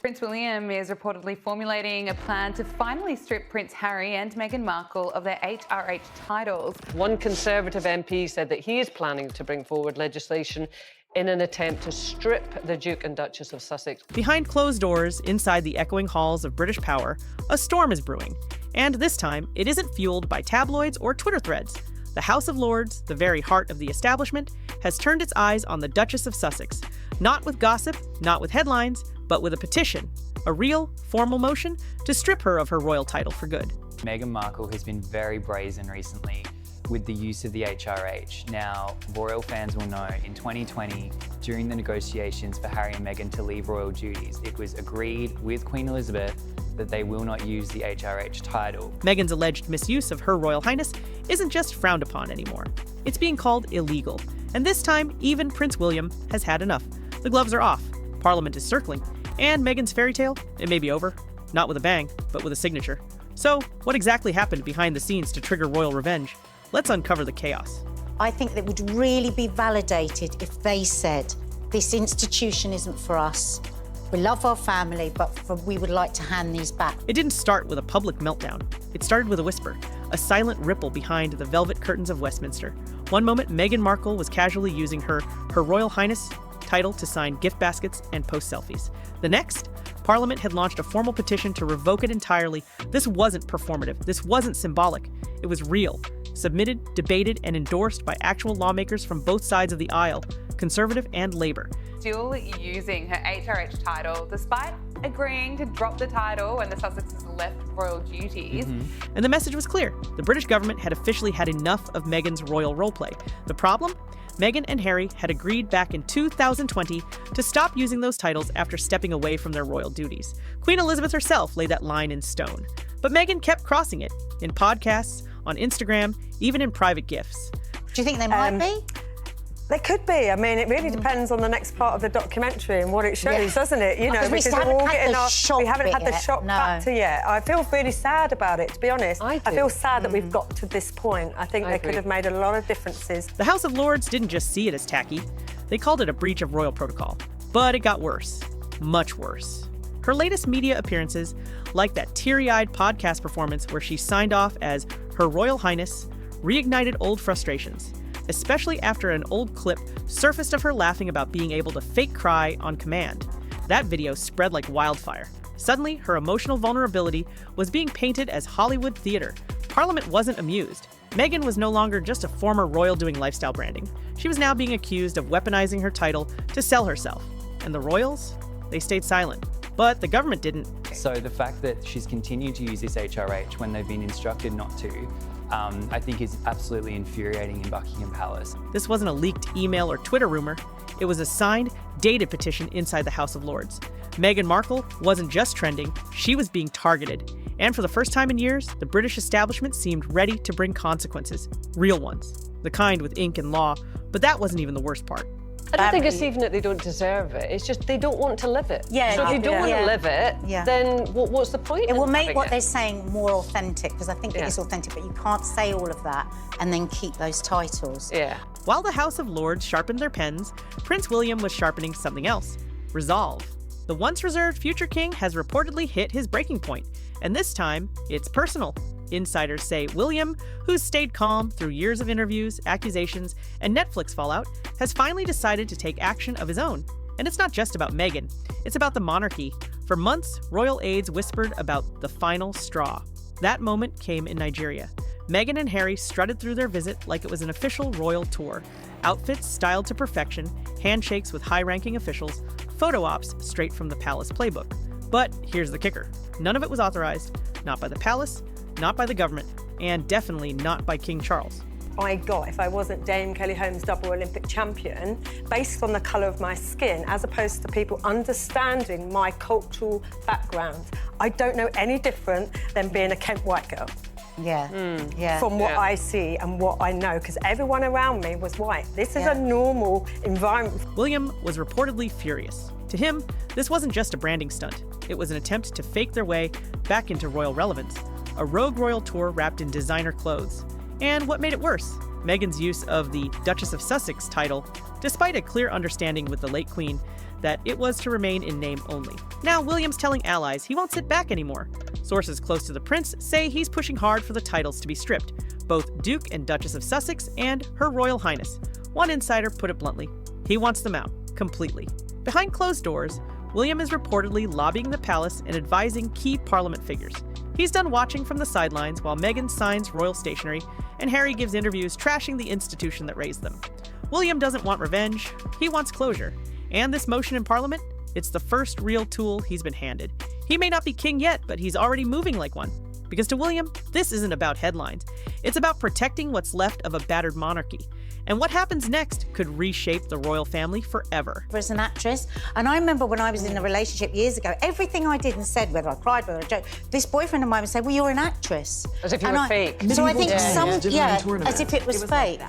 Prince William is reportedly formulating a plan to finally strip Prince Harry and Meghan Markle of their HRH titles. One Conservative MP said that he is planning to bring forward legislation in an attempt to strip the Duke and Duchess of Sussex. Behind closed doors, inside the echoing halls of British power, a storm is brewing. And this time, it isn't fueled by tabloids or Twitter threads. The House of Lords, the very heart of the establishment, has turned its eyes on the Duchess of Sussex. Not with gossip, not with headlines, but with a petition, a real, formal motion to strip her of her royal title for good. Meghan Markle has been very brazen recently with the use of the HRH. Now, royal fans will know in 2020, during the negotiations for Harry and Meghan to leave royal duties, it was agreed with Queen Elizabeth that they will not use the HRH title. Meghan's alleged misuse of Her Royal Highness isn't just frowned upon anymore. It's being called illegal. And this time, even Prince William has had enough. The gloves are off. Parliament is circling. And Meghan's fairy tale, it may be over. Not with a bang, but with a signature. So, what exactly happened behind the scenes to trigger royal revenge? Let's uncover the chaos. I think that would really be validated if they said, this institution isn't for us. We love our family, but we would like to hand these back. It didn't start with a public meltdown. It started with a whisper, a silent ripple behind the velvet curtains of Westminster. One moment, Meghan Markle was casually using her Royal Highness title to sign gift baskets and post selfies. The next, Parliament had launched a formal petition to revoke it entirely. This wasn't performative. This wasn't symbolic. It was real. Submitted, debated, and endorsed by actual lawmakers from both sides of the aisle, Conservative and Labour. Still using her HRH title, despite agreeing to drop the title when the Sussexes left royal duties. And the message was clear. The British government had officially had enough of Meghan's royal roleplay. The problem? Meghan and Harry had agreed back in 2020 to stop using those titles after stepping away from their royal duties. Queen Elizabeth herself laid that line in stone. But Meghan kept crossing it, in podcasts, on Instagram, even in private gifts. Do you think they might be? They could be. I mean, it really depends on the next part of the documentary and what it shows, doesn't it? You know, because we haven't had the shock factor yet. I feel really sad about it, to be honest. I feel sad that we've got to this point. I think they could have made a lot of differences. The House of Lords didn't just see it as tacky. They called it a breach of royal protocol. But it got worse. Much worse. Her latest media appearances, like that teary-eyed podcast performance where she signed off as Her Royal Highness, reignited old frustrations, especially after an old clip surfaced of her laughing about being able to fake cry on command. That video spread like wildfire. Suddenly, her emotional vulnerability was being painted as Hollywood theater. Parliament wasn't amused. Meghan was no longer just a former royal doing lifestyle branding. She was now being accused of weaponizing her title to sell herself. And the royals? They stayed silent. But the government didn't. So the fact that she's continued to use this HRH when they've been instructed not to, I think is absolutely infuriating in Buckingham Palace. This wasn't a leaked email or Twitter rumor. It was a signed, dated petition inside the House of Lords. Meghan Markle wasn't just trending, she was being targeted. And for the first time in years, the British establishment seemed ready to bring consequences. Real ones. The kind with ink and law. But that wasn't even the worst part. I don't think it's even that they don't deserve it. It's just they don't want to live it. Yeah, so if you don't want to live it, then what's the point? It will make what they're saying more authentic, because I think it is authentic, but you can't say all of that and then keep those titles. Yeah. While the House of Lords sharpened their pens, Prince William was sharpening something else. Resolve. The once reserved future king has reportedly hit his breaking point, and this time, it's personal. Insiders say William, who's stayed calm through years of interviews, accusations, and Netflix fallout, has finally decided to take action of his own. And it's not just about Meghan, it's about the monarchy. For months, royal aides whispered about the final straw. That moment came in Nigeria. Meghan and Harry strutted through their visit like it was an official royal tour. Outfits styled to perfection, handshakes with high-ranking officials, photo ops straight from the palace playbook. But here's the kicker. None of it was authorized, not by the palace, not by the government, and definitely not by King Charles. I got, if I wasn't Dame Kelly Holmes' double Olympic champion, based on the colour of my skin, as opposed to people understanding my cultural background. I don't know any different than being a Kent white girl. From what I see and what I know, because everyone around me was white. This is a normal environment. William was reportedly furious. To him, this wasn't just a branding stunt. It was an attempt to fake their way back into royal relevance. A rogue royal tour wrapped in designer clothes. And what made it worse? Meghan's use of the Duchess of Sussex title, despite a clear understanding with the late Queen that it was to remain in name only. Now William's telling allies he won't sit back anymore. Sources close to the prince say he's pushing hard for the titles to be stripped, both Duke and Duchess of Sussex and Her Royal Highness. One insider put it bluntly, he wants them out, completely. Behind closed doors, William is reportedly lobbying the palace and advising key parliament figures. He's done watching from the sidelines while Meghan signs royal stationery and Harry gives interviews trashing the institution that raised them. William doesn't want revenge, he wants closure. And this motion in Parliament? It's the first real tool he's been handed. He may not be king yet, but he's already moving like one. Because to William, this isn't about headlines. It's about protecting what's left of a battered monarchy. And what happens next could reshape the royal family forever. As an actress, and I remember when I was in a relationship years ago, everything I did and said, whether I cried, whether I joked, this boyfriend of mine would say, well, you're an actress. As if you were fake. So I think as if it was fake.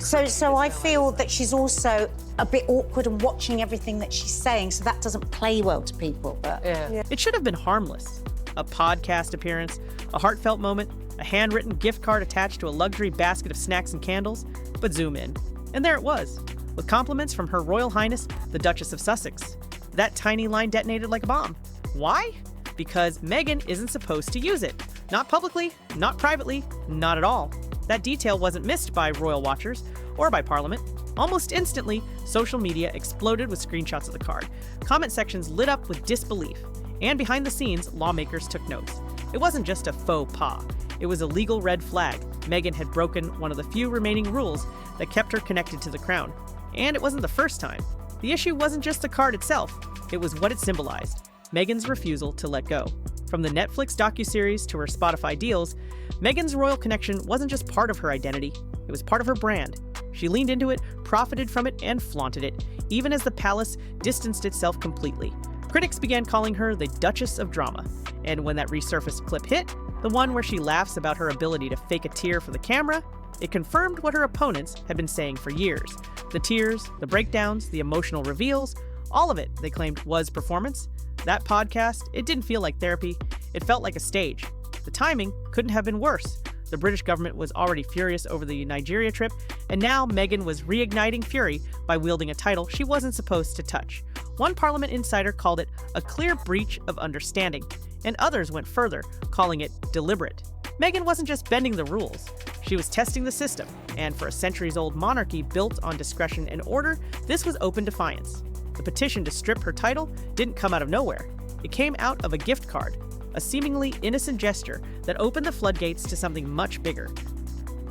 So I feel that she's also a bit awkward and watching everything that she's saying, so that doesn't play well to people. But It should have been harmless. A podcast appearance, a heartfelt moment, a handwritten gift card attached to a luxury basket of snacks and candles. But zoom in, and there it was, with compliments from Her Royal Highness, the Duchess of Sussex. That tiny line detonated like a bomb. Why? Because Meghan isn't supposed to use it. Not publicly, not privately, not at all. That detail wasn't missed by royal watchers or by Parliament. Almost instantly, social media exploded with screenshots of the card. Comment sections lit up with disbelief. And behind the scenes, lawmakers took notes. It wasn't just a faux pas. It was a legal red flag. Meghan had broken one of the few remaining rules that kept her connected to the crown. And it wasn't the first time. The issue wasn't just the card itself. It was what it symbolized. Meghan's refusal to let go. From the Netflix docuseries to her Spotify deals, Meghan's royal connection wasn't just part of her identity. It was part of her brand. She leaned into it, profited from it, and flaunted it, even as the palace distanced itself completely. Critics began calling her the Duchess of Drama. And when that resurfaced clip hit, the one where she laughs about her ability to fake a tear for the camera, it confirmed what her opponents had been saying for years. The tears, the breakdowns, the emotional reveals, all of it, they claimed, was performance. That podcast, it didn't feel like therapy. It felt like a stage. The timing couldn't have been worse. The British government was already furious over the Nigeria trip, and now Meghan was reigniting fury by wielding a title she wasn't supposed to touch. One Parliament insider called it a clear breach of understanding, and others went further, calling it deliberate. Meghan wasn't just bending the rules. She was testing the system, and for a centuries-old monarchy built on discretion and order, this was open defiance. The petition to strip her title didn't come out of nowhere. It came out of a gift card, a seemingly innocent gesture that opened the floodgates to something much bigger.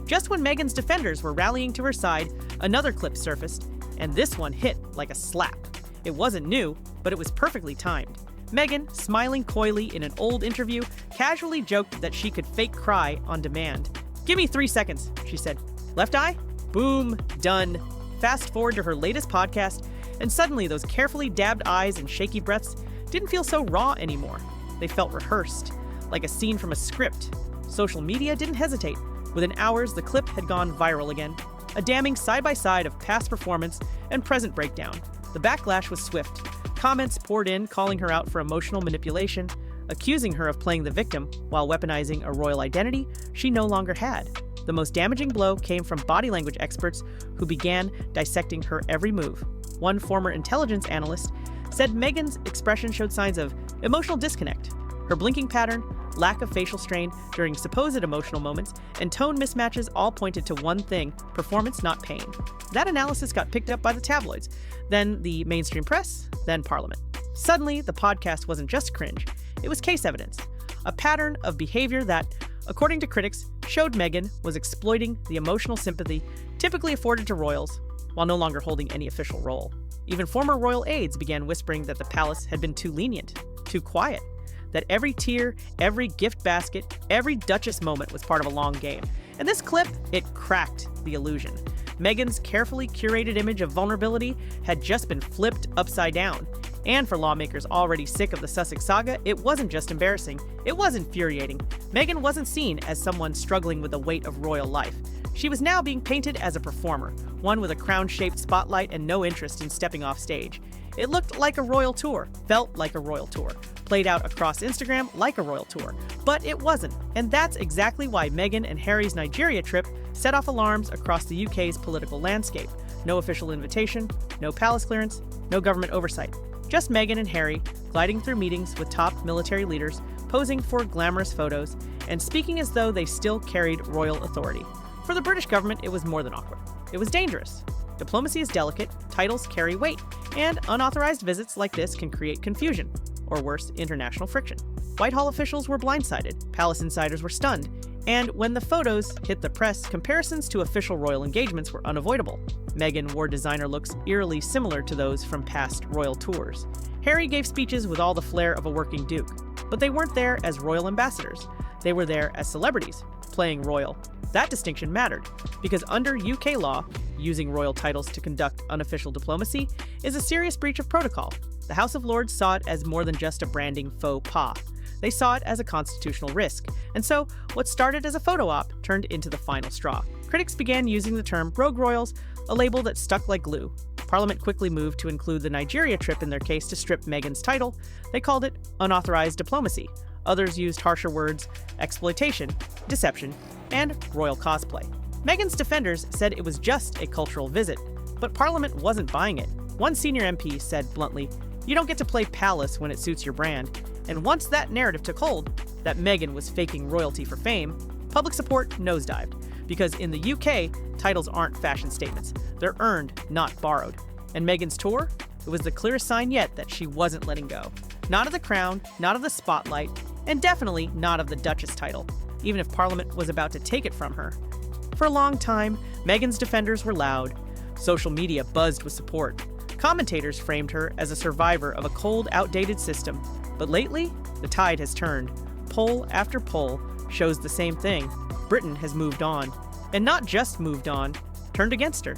Just when Meghan's defenders were rallying to her side, another clip surfaced, and this one hit like a slap. It wasn't new, but it was perfectly timed. Meghan, smiling coyly in an old interview, casually joked that she could fake cry on demand. "Give me 3 seconds," she said. Left eye? Boom, done. Fast forward to her latest podcast, and suddenly those carefully dabbed eyes and shaky breaths didn't feel so raw anymore. They felt rehearsed, like a scene from a script. Social media didn't hesitate. Within hours, the clip had gone viral again, a damning side-by-side of past performance and present breakdown. The backlash was swift. Comments poured in calling her out for emotional manipulation, accusing her of playing the victim while weaponizing a royal identity she no longer had. The most damaging blow came from body language experts who began dissecting her every move. One former intelligence analyst said Meghan's expression showed signs of emotional disconnect. Her blinking pattern, lack of facial strain during supposed emotional moments, and tone mismatches all pointed to one thing: performance, not pain. That analysis got picked up by the tabloids, then the mainstream press, then Parliament. Suddenly, the podcast wasn't just cringe, it was case evidence. A pattern of behavior that, according to critics, showed Meghan was exploiting the emotional sympathy typically afforded to royals while no longer holding any official role. Even former royal aides began whispering that the palace had been too lenient, too quiet, that every tear, every gift basket, every Duchess moment was part of a long game. And this clip, it cracked the illusion. Meghan's carefully curated image of vulnerability had just been flipped upside down. And for lawmakers already sick of the Sussex saga, it wasn't just embarrassing, it was infuriating. Meghan wasn't seen as someone struggling with the weight of royal life. She was now being painted as a performer, one with a crown-shaped spotlight and no interest in stepping off stage. It looked like a royal tour, felt like a royal tour, played out across Instagram like a royal tour. But it wasn't, and that's exactly why Meghan and Harry's Nigeria trip set off alarms across the UK's political landscape. No official invitation, no palace clearance, no government oversight. Just Meghan and Harry gliding through meetings with top military leaders, posing for glamorous photos, and speaking as though they still carried royal authority. For the British government, it was more than awkward. It was dangerous. Diplomacy is delicate, titles carry weight, and unauthorized visits like this can create confusion, or worse, international friction. Whitehall officials were blindsided, palace insiders were stunned, and when the photos hit the press, comparisons to official royal engagements were unavoidable. Meghan wore designer looks eerily similar to those from past royal tours. Harry gave speeches with all the flair of a working duke, but they weren't there as royal ambassadors. They were there as celebrities, playing royal. That distinction mattered, because under UK law, using royal titles to conduct unofficial diplomacy is a serious breach of protocol. The House of Lords saw it as more than just a branding faux pas. They saw it as a constitutional risk, and so what started as a photo op turned into the final straw. Critics began using the term rogue royals, a label that stuck like glue. Parliament quickly moved to include the Nigeria trip in their case to strip Meghan's title. They called it unauthorized diplomacy. Others used harsher words: exploitation, deception, and royal cosplay. Meghan's defenders said it was just a cultural visit, but Parliament wasn't buying it. One senior MP said bluntly, "You don't get to play palace when it suits your brand." And once that narrative took hold, that Meghan was faking royalty for fame, public support nosedived. Because in the UK, titles aren't fashion statements. They're earned, not borrowed. And Meghan's tour? It was the clearest sign yet that she wasn't letting go. Not of the crown, not of the spotlight, and definitely not of the Duchess title, even if Parliament was about to take it from her. For a long time, Meghan's defenders were loud. Social media buzzed with support. Commentators framed her as a survivor of a cold, outdated system. But lately, the tide has turned. Poll after poll shows the same thing. Britain has moved on. And not just moved on, turned against her.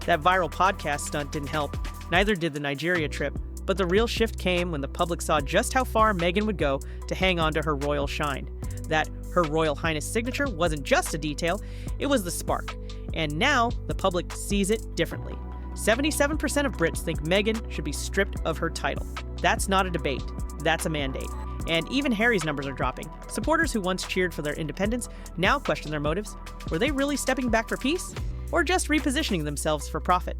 That viral podcast stunt didn't help. Neither did the Nigeria trip. But the real shift came when the public saw just how far Meghan would go to hang on to her royal shine. That Her Royal Highness signature wasn't just a detail, it was the spark. And now the public sees it differently. 77% of Brits think Meghan should be stripped of her title. That's not a debate, that's a mandate. And even Harry's numbers are dropping. Supporters who once cheered for their independence now question their motives. Were they really stepping back for peace? Or just repositioning themselves for profit?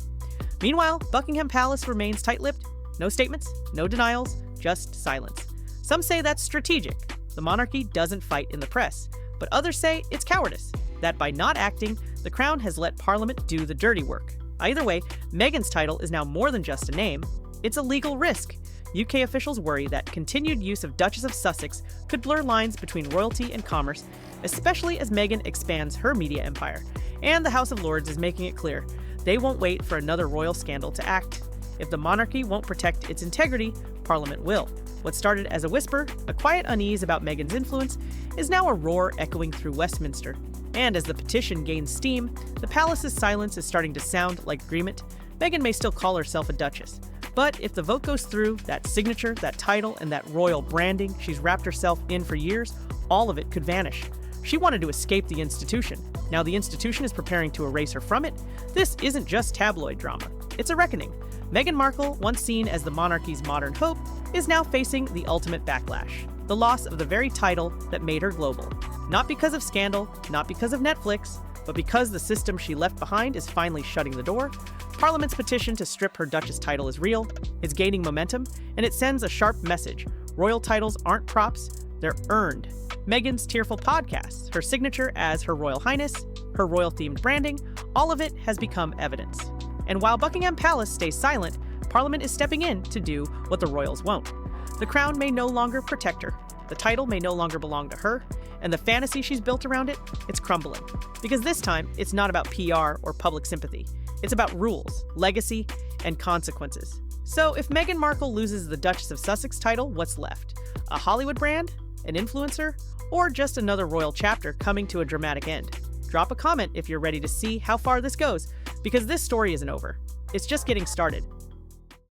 Meanwhile, Buckingham Palace remains tight-lipped. No statements, no denials, just silence. Some say that's strategic. The monarchy doesn't fight in the press. But others say it's cowardice, that by not acting, the Crown has let Parliament do the dirty work. Either way, Meghan's title is now more than just a name. It's a legal risk. UK officials worry that continued use of Duchess of Sussex could blur lines between royalty and commerce, especially as Meghan expands her media empire. And the House of Lords is making it clear they won't wait for another royal scandal to act. If the monarchy won't protect its integrity, Parliament will. What started as a whisper, a quiet unease about Meghan's influence, is now a roar echoing through Westminster. And as the petition gains steam, the palace's silence is starting to sound like agreement. Meghan may still call herself a duchess. But if the vote goes through, that signature, that title, and that royal branding she's wrapped herself in for years, all of it could vanish. She wanted to escape the institution. Now the institution is preparing to erase her from it. This isn't just tabloid drama. It's a reckoning. Meghan Markle, once seen as the monarchy's modern hope, is now facing the ultimate backlash. The loss of the very title that made her global. Not because of scandal, not because of Netflix, but because the system she left behind is finally shutting the door. Parliament's petition to strip her Duchess title is real, it's gaining momentum, and it sends a sharp message. Royal titles aren't props, they're earned. Meghan's tearful podcasts, her signature as Her Royal Highness, her royal-themed branding, all of it has become evidence. And while Buckingham Palace stays silent, Parliament is stepping in to do what the royals won't. The crown may no longer protect her, the title may no longer belong to her, and the fantasy she's built around it, it's crumbling. Because this time, it's not about PR or public sympathy. It's about rules, legacy, and consequences. So if Meghan Markle loses the Duchess of Sussex title, what's left? A Hollywood brand? An influencer? Or just another royal chapter coming to a dramatic end? Drop a comment if you're ready to see how far this goes, because this story isn't over. It's just getting started.